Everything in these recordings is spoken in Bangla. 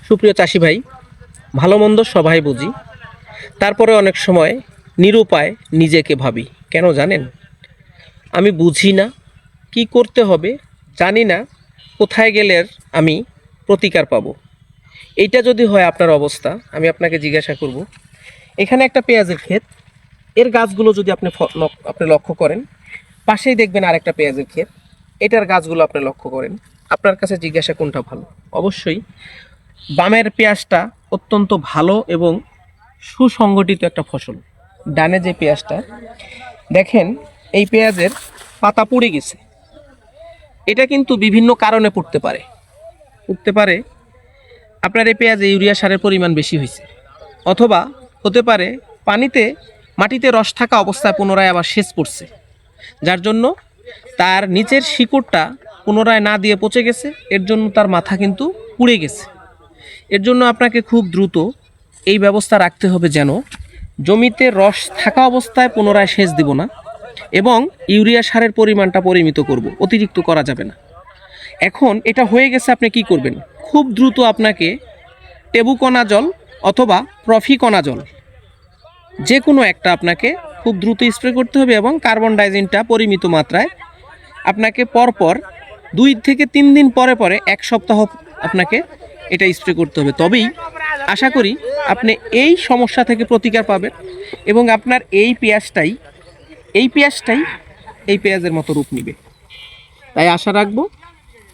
সুপ্রিয় চাষি ভাই, ভালো মন্দ সবাই বুঝি, তারপরে অনেক সময় নিরুপায় নিজেকে ভাবি। কেন জানেন? আমি বুঝি না কি করতে হবে, জানি না কোথায় গেলে আমি প্রতিকার পাবো। এইটা যদি হয় আপনার অবস্থা, আমি আপনাকে জিজ্ঞাসা করব, এখানে একটা পেঁয়াজের ক্ষেত, এর গাছগুলো যদি আপনি লক্ষ্য করেন, পাশেই দেখবেন আরেকটা পেঁয়াজের ক্ষেত, এটার গাছগুলো আপনি লক্ষ্য করেন, আপনার কাছে জিজ্ঞাসা কোনটা ভালো? অবশ্যই বামের পেঁয়াজটা অত্যন্ত ভালো এবং সুসংগঠিত একটা ফসল। ডানে যে পেঁয়াজটা দেখেন, এই পেঁয়াজের পাতা পুড়ে গেছে। এটা কিন্তু বিভিন্ন কারণে পড়তে পারে আপনার এই পেঁয়াজে ইউরিয়া সারের পরিমাণ বেশি হয়েছে, অথবা হতে পারে মাটিতে রস থাকা অবস্থায় পুনরায় আবার সেচ পড়ছে, যার জন্য তার নিচের শিকড়টা পুনরায় না দিয়ে পচে গেছে। এর জন্য তার মাথা কিন্তু পুড়ে গেছে। এর জন্য আপনাকে খুব দ্রুত এই ব্যবস্থা রাখতে হবে যেন জমিতে রস থাকা অবস্থায় পুনরায় সেচ দিব না, এবং ইউরিয়া সারের পরিমাণটা পরিমিত করব, অতিরিক্ত করা যাবে না। এখন এটা হয়ে গেছে, আপনি কি করবেন? খুব দ্রুত আপনাকে টেবুকণা জল অথবা প্রফিকণা জল যে কোনো একটা আপনাকে খুব দ্রুত স্প্রে করতে হবে, এবং কার্বন ডাইজিনটা পরিমিত মাত্রায় আপনাকে পরপর 2 থেকে 3 দিন পরে পরে 1 সপ্তাহ আপনাকে এটা স্প্রে করতে হবে। তবেই আশা করি আপনি এই সমস্যা থেকে প্রতিকার পাবেন, এবং আপনার এই পেঁয়াজটাই এই পেঁয়াজের মতো রূপ নেবে। তাই আশা রাখবো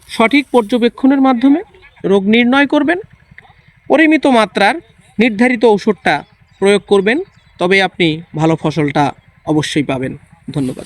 সঠিক পর্যবেক্ষণের মাধ্যমে রোগ নির্ণয় করবেন, পরিমিত মাত্রার নির্ধারিত ঔষধটা প্রয়োগ করবেন, তবে আপনি ভালো ফসলটা অবশ্যই পাবেন। ধন্যবাদ।